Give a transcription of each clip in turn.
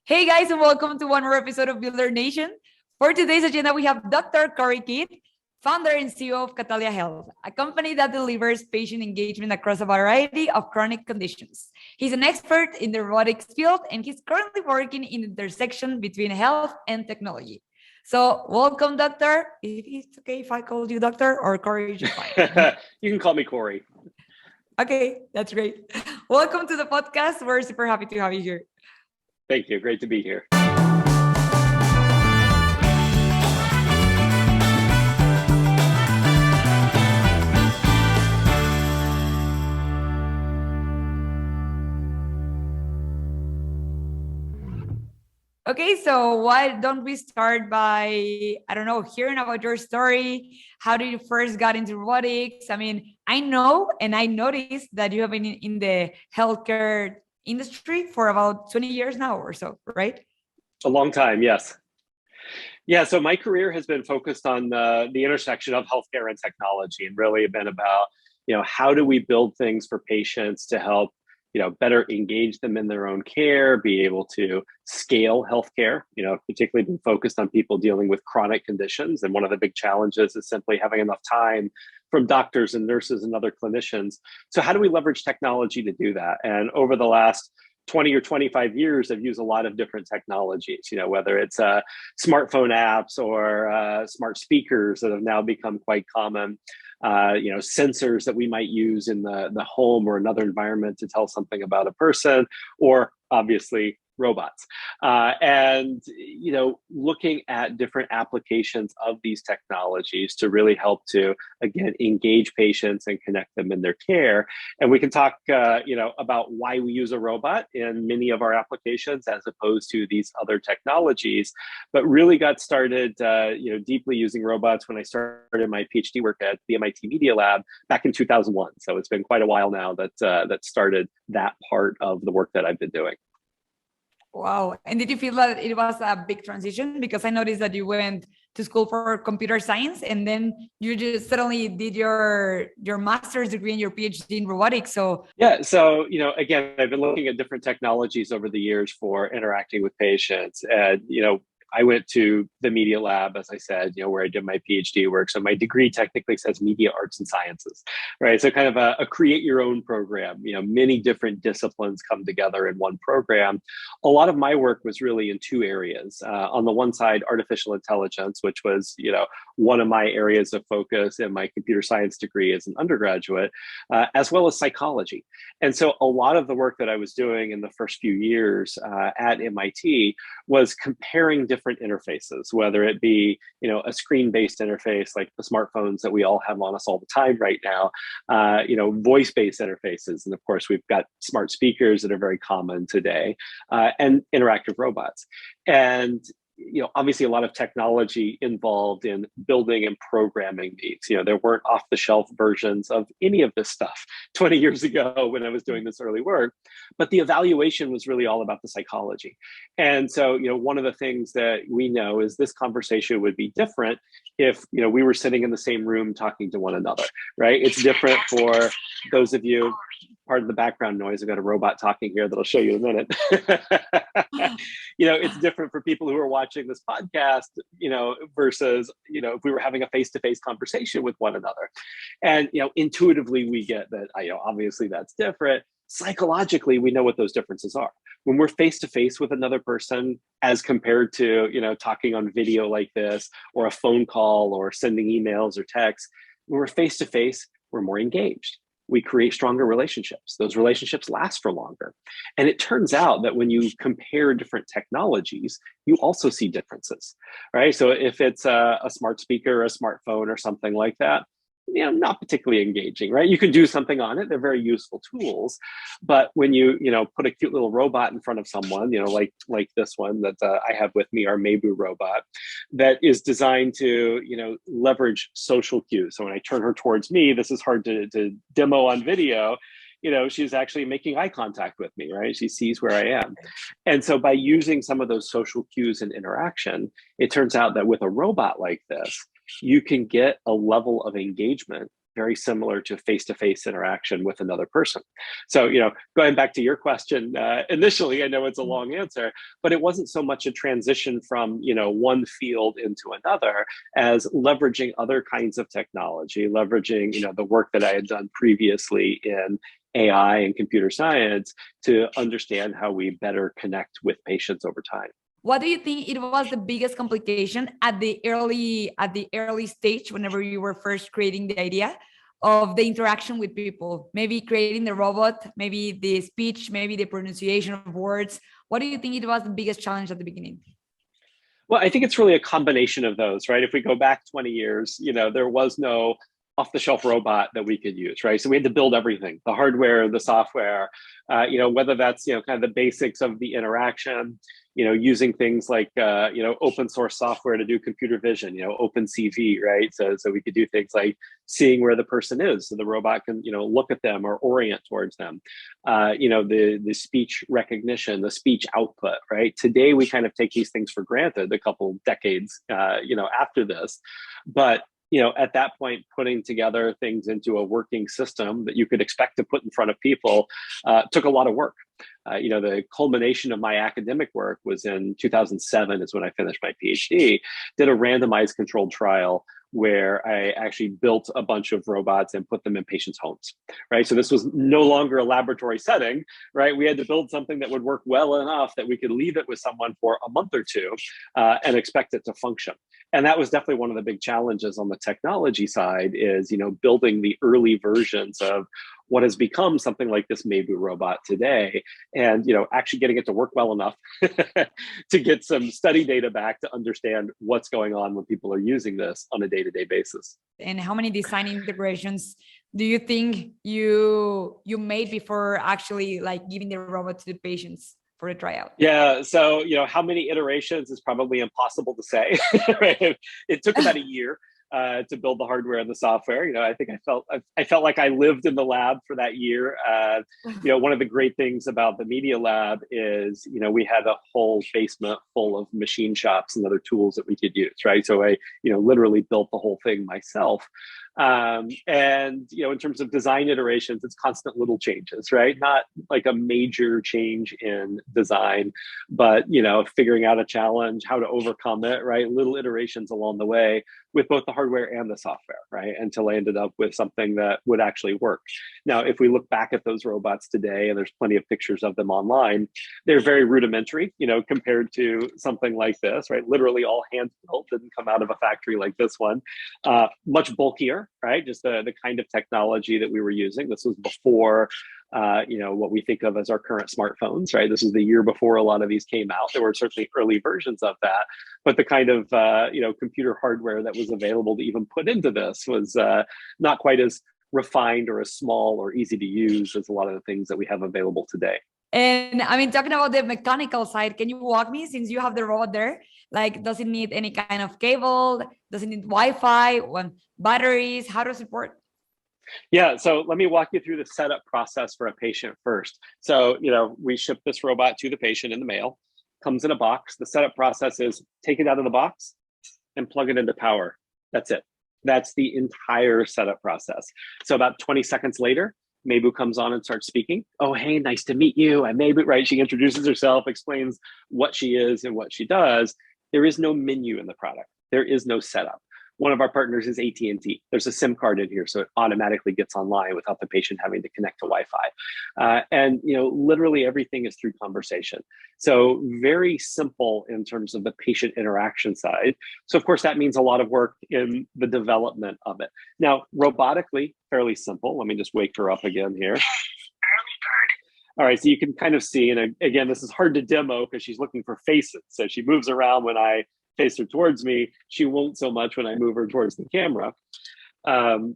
Hey guys, and welcome to one more episode of Builder Nation. For today's agenda, we have Doctor Cory Kidd, founder and CEO of Catalia Health, a company that delivers patient engagement across a variety of chronic conditions. He's an expert in the robotics field, and he's currently working in the intersection between health and technology. So welcome, Doctor. If it's okay if I call you Doctor or Cory, is fine. You can call me Cory. Okay, that's great. Welcome to the podcast. We're super happy to have you here. Thank you. Great to be here. Okay, so why don't we start by, hearing about your story? How did you first got into robotics? I mean, I know and I noticed that you have been in the healthcare industry for about 20 years now or so, right? A long time, yes. Yeah, so my career has been focused on the intersection of healthcare and technology, and really been about, how do we build things for patients to help, better engage them in their own care, be able to scale healthcare, particularly been focused on people dealing with chronic conditions. And one of the big challenges is simply having enough time from doctors and nurses and other clinicians. So how do we leverage technology to do that? And over the last 20 or 25 years, I've used a lot of different technologies, whether it's smartphone apps or smart speakers that have now become quite common, sensors that we might use in the home or another environment to tell something about a person, or obviously robots. Looking at different applications of these technologies to really help to, again, engage patients and connect them in their care. And we can talk, about why we use a robot in many of our applications as opposed to these other technologies, but really got started, deeply using robots when I started my PhD work at the MIT Media Lab back in 2001. So it's been quite a while now that started that part of the work that I've been doing. Wow. And did you feel that it was a big transition? Because I noticed that you went to school for computer science and then you just suddenly did your master's degree and your PhD in robotics. So again, I've been looking at different technologies over the years for interacting with patients. And, I went to the Media Lab, as I said, where I did my PhD work. So my degree technically says Media Arts and Sciences, right? So kind of a create your own program, many different disciplines come together in one program. A lot of my work was really in two areas. On the one side, artificial intelligence, which was, one of my areas of focus in my computer science degree as an undergraduate, as well as psychology. And so a lot of the work that I was doing in the first few years at MIT was comparing different interfaces, whether it be, a screen-based interface like the smartphones that we all have on us all the time right now, voice-based interfaces. And of course, we've got smart speakers that are very common today, and interactive robots. And obviously a lot of technology involved in building and programming these. There weren't off-the-shelf versions of any of this stuff 20 years ago when I was doing this early work, but the evaluation was really all about the psychology. And so, one of the things that we know is this conversation would be different if, we were sitting in the same room talking to one another, right? It's different for those of you, pardon the background noise, I've got a robot talking here that'll show you in a minute. It's different for people who are watching this podcast, versus, if we were having a face-to-face conversation with one another. And, intuitively we get that, obviously that's different. Psychologically, we know what those differences are. When we're face-to-face with another person, as compared to, talking on video like this, or a phone call, or sending emails or texts, when we're face-to-face, we're more engaged. We create stronger relationships. Those relationships last for longer. And it turns out that when you compare different technologies, you also see differences, right? So if it's a smart speaker, or a smartphone, or something like that, not particularly engaging, right? You can do something on it. They're very useful tools. But when you, put a cute little robot in front of someone, like this one that I have with me, our Maybu robot, that is designed to, leverage social cues. So when I turn her towards me, this is hard to demo on video. She's actually making eye contact with me, right? She sees where I am. And so by using some of those social cues and interaction, it turns out that with a robot like this, you can get a level of engagement very similar to face-to-face interaction with another person. So, going back to your question, initially, I know it's a long answer, but it wasn't so much a transition from, one field into another as leveraging other kinds of technology, leveraging, the work that I had done previously in AI and computer science to understand how we better connect with patients over time. What do you think it was the biggest complication at the early stage, whenever you were first creating the idea of the interaction with people? Maybe creating the robot, maybe the speech, maybe the pronunciation of words. What do you think it was the biggest challenge at the beginning? Well, I think it's really a combination of those, right? If we go back 20 years, there was no off-the-shelf robot that we could use, right? So we had to build everything, the hardware, the software, whether that's, kind of the basics of the interaction, using things like, open source software to do computer vision, OpenCV, right? So we could do things like seeing where the person is, so the robot can, look at them or orient towards them. The speech recognition, the speech output, right? Today, we kind of take these things for granted a couple decades, after this, but at that point, putting together things into a working system that you could expect to put in front of people took a lot of work. The culmination of my academic work was in 2007 is when I finished my PhD, did a randomized controlled trial where I actually built a bunch of robots and put them in patients' homes, right? So this was no longer a laboratory setting, right? We had to build something that would work well enough that we could leave it with someone for a month or two and expect it to function. And that was definitely one of the big challenges on the technology side is, building the early versions of what has become something like this Maybu robot today, and actually getting it to work well enough to get some study data back to understand what's going on when people are using this on a day-to-day basis. And how many design integrations do you think you made before actually giving the robot to the patients for a tryout? Yeah, so how many iterations is probably impossible to say. Right? It took about a year to build the hardware and the software. I think I felt like I lived in the lab for that year. One of the great things about the media lab is we had a whole basement full of machine shops and other tools that we could use, right? So I literally built the whole thing myself. And in terms of design iterations, it's constant little changes, right? Not like a major change in design, but figuring out a challenge, how to overcome it, right? Little iterations along the way with both the hardware and the software, right? Until I ended up with something that would actually work. Now, if we look back at those robots today, and there's plenty of pictures of them online, they're very rudimentary, compared to something like this, right? Literally all hand built, didn't come out of a factory like this one. Much bulkier, right? Just the kind of technology that we were using. This was before what we think of as our current smartphones, right? This is the year before a lot of these came out. There were certainly early versions of that, but the kind of, computer hardware that was available to even put into this was not quite as refined or as small or easy to use as a lot of the things that we have available today. And I mean, talking about the mechanical side, can you walk me, since you have the robot there, does it need any kind of cable? Does it need Wi-Fi, batteries? How does it work? Yeah, so let me walk you through the setup process for a patient first. So, we ship this robot to the patient in the mail, comes in a box. The setup process is take it out of the box and plug it into power. That's it. That's the entire setup process. So about 20 seconds later, Maybu comes on and starts speaking. Oh, hey, nice to meet you. I'm Maybu, right? She introduces herself, explains what she is and what she does. There is no menu in the product. There is no setup. One of our partners is AT&T. There's a SIM card in here, so it automatically gets online without the patient having to connect to Wi-Fi. And literally everything is through conversation. So very simple in terms of the patient interaction side. So of course that means a lot of work in the development of it. Now, robotically, fairly simple. Let me just wake her up again here. All right, so you can kind of see, and again, this is hard to demo because she's looking for faces. So she moves around when I face her towards me. She won't so much when I move her towards the camera. And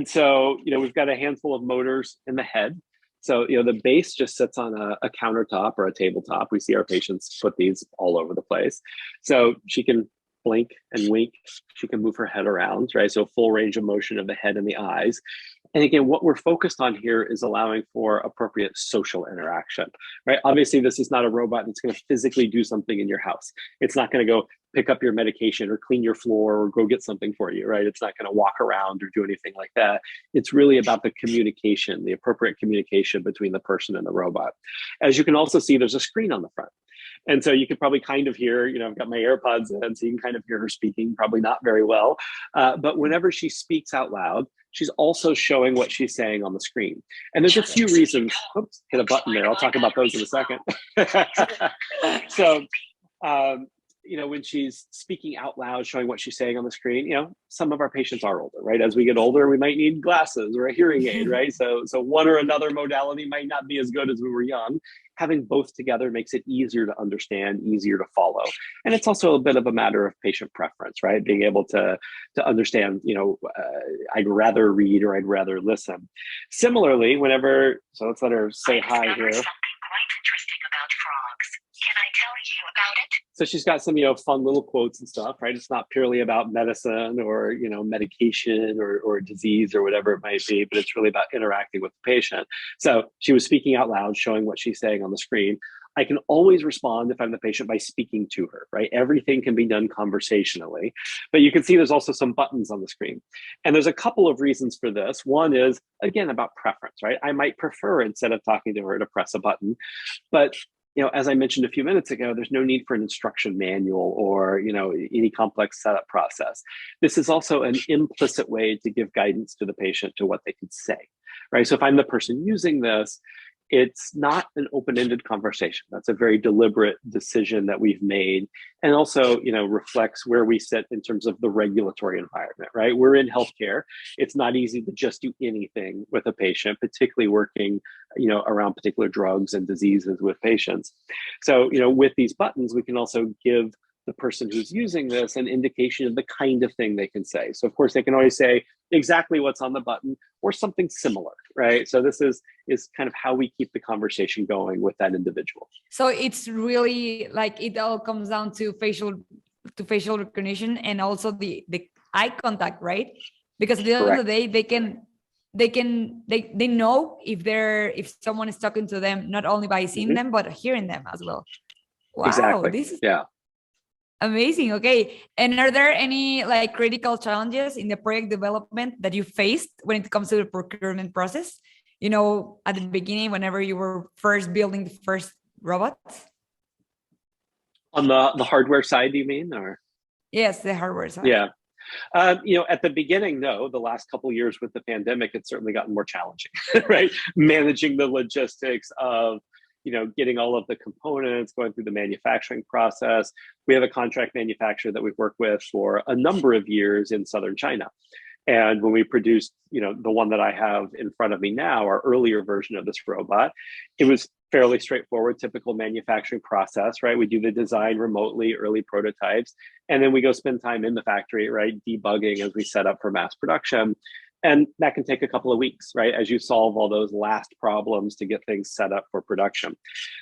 so, we've got a handful of motors in the head. So, the base just sits on a countertop or a tabletop. We see our patients put these all over the place. So she can blink and wink. She can move her head around, right? So full range of motion of the head and the eyes. And again, what we're focused on here is allowing for appropriate social interaction, right? Obviously, this is not a robot that's going to physically do something in your house. It's not going to go pick up your medication or clean your floor or go get something for you, right? It's not going to walk around or do anything like that. It's really about the communication, the appropriate communication between the person and the robot. As you can also see, there's a screen on the front. And so you could probably kind of hear, I've got my AirPods in, so you can kind of hear her speaking, probably not very well. But whenever she speaks out loud, she's also showing what she's saying on the screen. And there's a few reasons. Oops, hit a button there. I'll talk about those in a second. So, when she's speaking out loud, showing what she's saying on the screen, some of our patients are older, right? As we get older, we might need glasses or a hearing aid, right? So one or another modality might not be as good as we were young. Having both together makes it easier to understand, easier to follow. And it's also a bit of a matter of patient preference, right? Being able to understand, I'd rather read or I'd rather listen. Similarly, so let's let her say hi here. Something quite interesting about frogs. Can I tell you about it? So she's got some, fun little quotes and stuff, right? It's not purely about medicine or, medication or disease or whatever it might be, but it's really about interacting with the patient. So she was speaking out loud, showing what she's saying on the screen. I can always respond if I'm the patient by speaking to her, right? Everything can be done conversationally, but you can see there's also some buttons on the screen. And there's a couple of reasons for this. One is, again, about preference, right? I might prefer, instead of talking to her, to press a button, but as I mentioned a few minutes ago, there's no need for an instruction manual or, any complex setup process. This is also an implicit way to give guidance to the patient to what they can say, right? So if I'm the person using this, it's not an open-ended conversation. That's a very deliberate decision that we've made, and also, reflects where we sit in terms of the regulatory environment, right? We're in healthcare. It's not easy to just do anything with a patient, particularly working, around particular drugs and diseases with patients. So, with these buttons, we can also give the person who's using this an indication of the kind of thing they can say. So of course they can always say exactly what's on the button or something similar, right? So this is kind of how we keep the conversation going with that individual. So it's really like it all comes down to facial recognition and also the eye contact, right? Because at the end of the day, they know if someone is talking to them, not only by seeing them, but hearing them as well. Wow, exactly. This is amazing. Okay. And are there any critical challenges in the project development that you faced when it comes to the procurement process? At the beginning, whenever you were first building the first robots? On the hardware side, you mean? Or yes, the hardware side. Yeah. At the beginning, no, the last couple of years with the pandemic, it's certainly gotten more challenging, right? Managing the logistics of getting all of the components, going through the manufacturing process. We have a contract manufacturer that we've worked with for a number of years in southern China. And when we produced, the one that I have in front of me now, our earlier version of this robot, it was fairly straightforward, typical manufacturing process, right? We do the design remotely, early prototypes, and then we go spend time in the factory, right? Debugging as we set up for mass production. And that can take a couple of weeks, right? As you solve all those last problems to get things set up for production.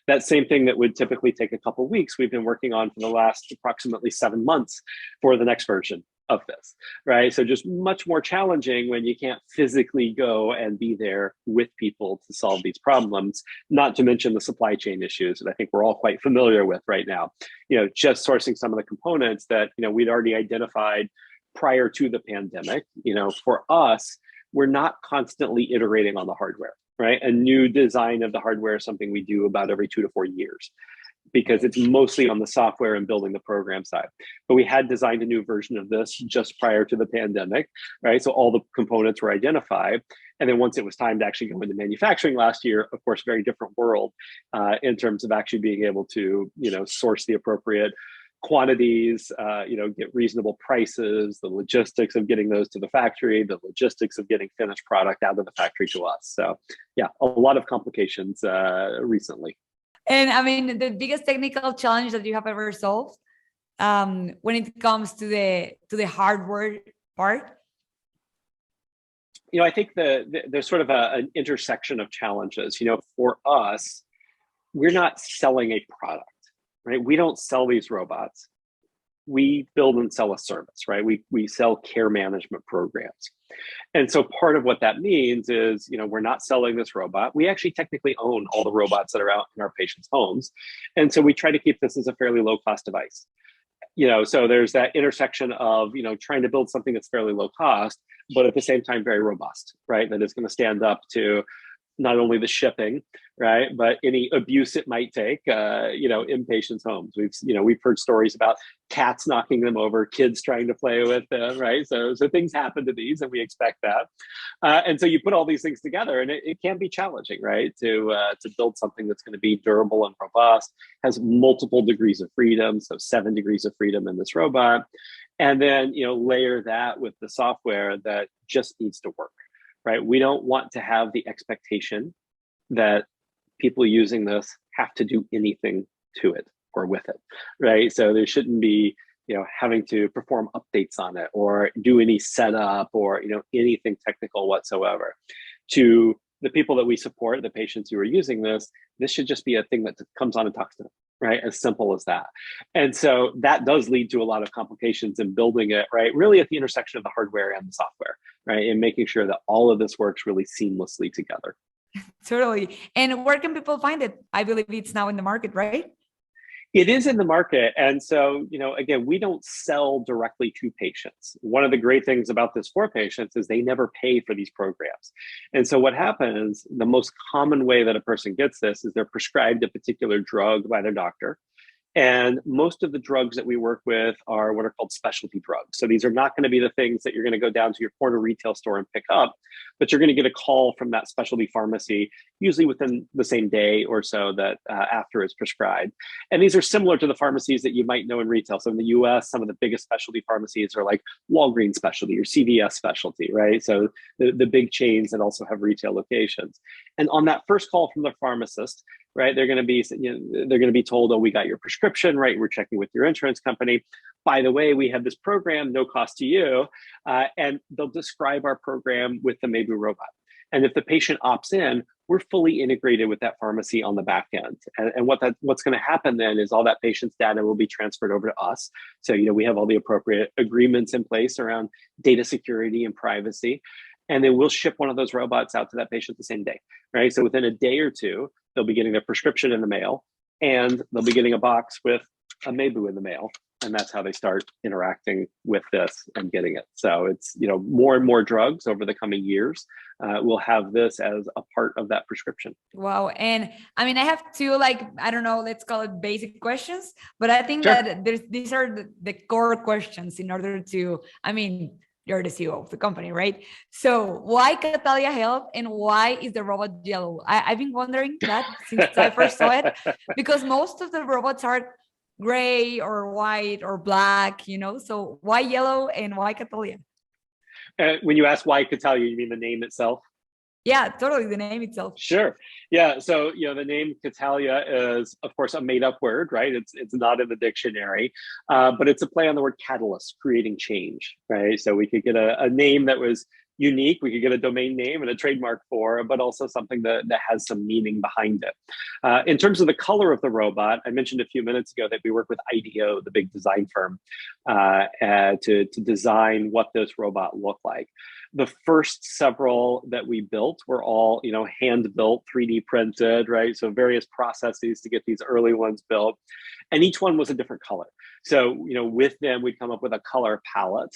That same thing that would typically take a couple of weeks, we've been working on for the last approximately 7 months for the next version of this, right? So just much more challenging when you can't physically go and be there with people to solve these problems, not to mention the supply chain issues that I think we're all quite familiar with right now. Just sourcing some of the components that, we'd already identified prior to the pandemic. For us, we're not constantly iterating on the hardware, right? A new design of the hardware is something we do about every 2 to 4 years, because it's mostly on the software and building the program side. But we had designed a new version of this just prior to the pandemic, right? So all the components were identified. And then once it was time to actually go into manufacturing last year, of course, very different world in terms of actually being able to, source the appropriate quantities, get reasonable prices, the logistics of getting those to the factory, the logistics of getting finished product out of the factory to us. So yeah, a lot of complications recently. And I mean, the biggest technical challenge that you have ever solved when it comes to the hardware part? I think there's sort of an intersection of challenges. For us, we're not selling a product, right? We don't sell these robots. we build and sell a service, right? We sell care management programs. And so part of what that means is, we're not selling this robot. We actually technically own all the robots that are out in our patients' homes. And so we try to keep this as a fairly low cost device. So there's that intersection of, trying to build something that's fairly low cost, but at the same time, very robust, right? That is going to stand up to not only the shipping, right, but any abuse it might take, in patients' homes. We've heard stories about cats knocking them over, kids trying to play with them, right? So things happen to these, and we expect that. And so you put all these things together, and it can be challenging, right, to build something that's going to be durable and robust, has multiple degrees of freedom, so 7 degrees of freedom in this robot, and then layer that with the software that just needs to work. Right? We don't want to have the expectation that people using this have to do anything to it or with it, right? So there shouldn't be, having to perform updates on it or do any setup or, anything technical whatsoever. To the people that we support, the patients who are using this should just be a thing that comes on and talks to them, right? As simple as that. And so that does lead to a lot of complications in building it, right? Really at the intersection of the hardware and the software, right? And making sure that all of this works really seamlessly together. Totally. And where can people find it? I believe it's now in the market, right? It is in the market. And so, again, we don't sell directly to patients. One of the great things about this for patients is they never pay for these programs. And so what happens, the most common way that a person gets this is they're prescribed a particular drug by their doctor. And most of the drugs that we work with are what are called specialty drugs. So these are not going to be the things that you're going to go down to your corner retail store and pick up, but you're going to get a call from that specialty pharmacy, usually within the same day or so that after it's prescribed. And these are similar to the pharmacies that you might know in retail. So in the US, some of the biggest specialty pharmacies are like Walgreens specialty or CVS specialty, right? So the big chains that also have retail locations. And on that first call from the pharmacist, right, they're going to be told, oh, we got your prescription, right? We're checking with your insurance company. By the way, we have this program, no cost to you. And they'll describe our program with the Maybu robot. And if the patient opts in, we're fully integrated with that pharmacy on the back end. And what's going to happen then is all that patient's data will be transferred over to us. So, we have all the appropriate agreements in place around data security and privacy. And then we'll ship one of those robots out to that patient the same day, right? So within a day or two, they'll be getting their prescription in the mail, and they'll be getting a box with a Maybu in the mail. And that's how they start interacting with this and getting it. So it's, more and more drugs over the coming years will have this as a part of that prescription. Wow. And I mean, I have two, I don't know, let's call it basic questions, but I think Sure. that these are the core questions in order to, you're the CEO of the company, right? So why Catalia Health, and why is the robot yellow? I've been wondering that since I first saw it, because most of the robots are gray or white or black, so why yellow and why Catalia? When you ask why Catalia, you mean the name itself? Yeah, totally. The name itself. Sure. Yeah. So, the name Catalia is, of course, a made up word, right? It's not in the dictionary, but it's a play on the word catalyst, creating change, right? So we could get a name that was unique. We could get a domain name and a trademark for, but also something that has some meaning behind it. In terms of the color of the robot, I mentioned a few minutes ago that we work with IDEO, the big design firm, to design what this robot looked like. The first several that we built were all, hand built, 3D printed, right? So various processes to get these early ones built. And each one was a different color. So, with them, we'd come up with a color palette.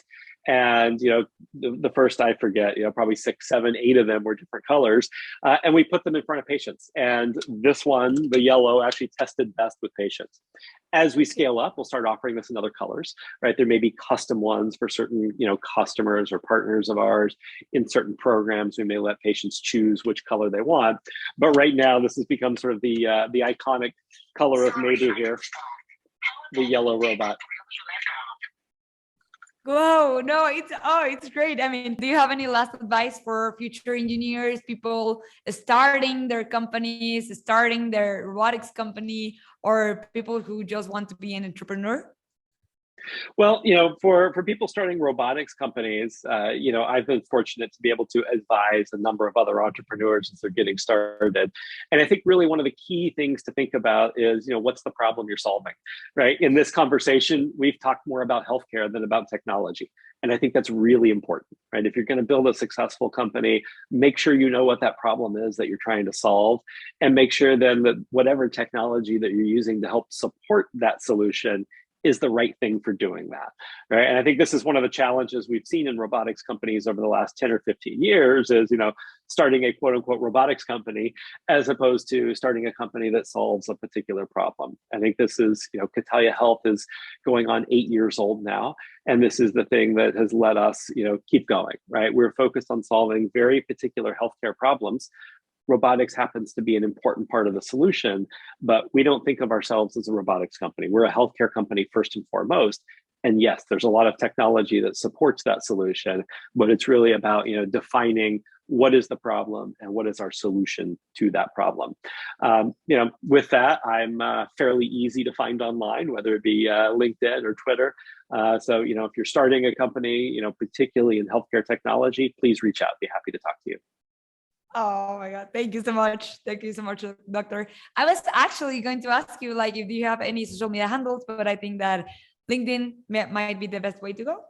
And, the first, I forget, probably 6, 7, 8 of them were different colors. And we put them in front of patients. And this one, the yellow, actually tested best with patients. As we scale up, we'll start offering this in other colors, right? There may be custom ones for certain, customers or partners of ours. In certain programs, we may let patients choose which color they want. But right now, this has become sort of the iconic color of Maybu here, the yellow robot. Whoa, no, it's great. I mean, do you have any last advice for future engineers, people starting their companies, starting their robotics company, or people who just want to be an entrepreneur? Well, for people starting robotics companies, I've been fortunate to be able to advise a number of other entrepreneurs as they're getting started. And I think really one of the key things to think about is, what's the problem you're solving, right? In this conversation, we've talked more about healthcare than about technology. And I think that's really important, right? If you're going to build a successful company, make sure you know what that problem is that you're trying to solve, and make sure then that whatever technology that you're using to help support that solution is the right thing for doing that, right? And I think this is one of the challenges we've seen in robotics companies over the last 10 or 15 years is, starting a quote unquote robotics company as opposed to starting a company that solves a particular problem. I think this is, Catalia Health is going on 8 years old now. And this is the thing that has let us, keep going, right? We're focused on solving very particular healthcare problems. Robotics happens to be an important part of the solution, but we don't think of ourselves as a robotics company. We're a healthcare company first and foremost. And yes, there's a lot of technology that supports that solution, but it's really about, defining what is the problem and what is our solution to that problem. With that, I'm fairly easy to find online, whether it be LinkedIn or Twitter. So, if you're starting a company, particularly in healthcare technology, please reach out. Be happy to talk to you. Oh my God. Thank you so much. Thank you so much, Doctor. I was actually going to ask you, if do you have any social media handles, but I think that LinkedIn might be the best way to go.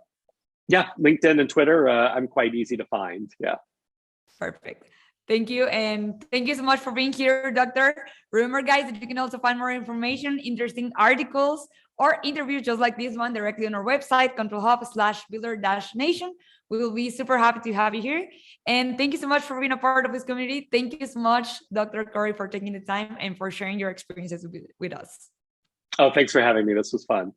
Yeah, LinkedIn and Twitter, I'm quite easy to find. Yeah. Perfect. Thank you. And thank you so much for being here, Doctor. Remember, guys, that you can also find more information, interesting articles, or interviews just like this one directly on our website, ControlHub/builder-nation. We will be super happy to have you here. And thank you so much for being a part of this community. Thank you so much, Dr. Cory, for taking the time and for sharing your experiences with us. Oh, thanks for having me. This was fun.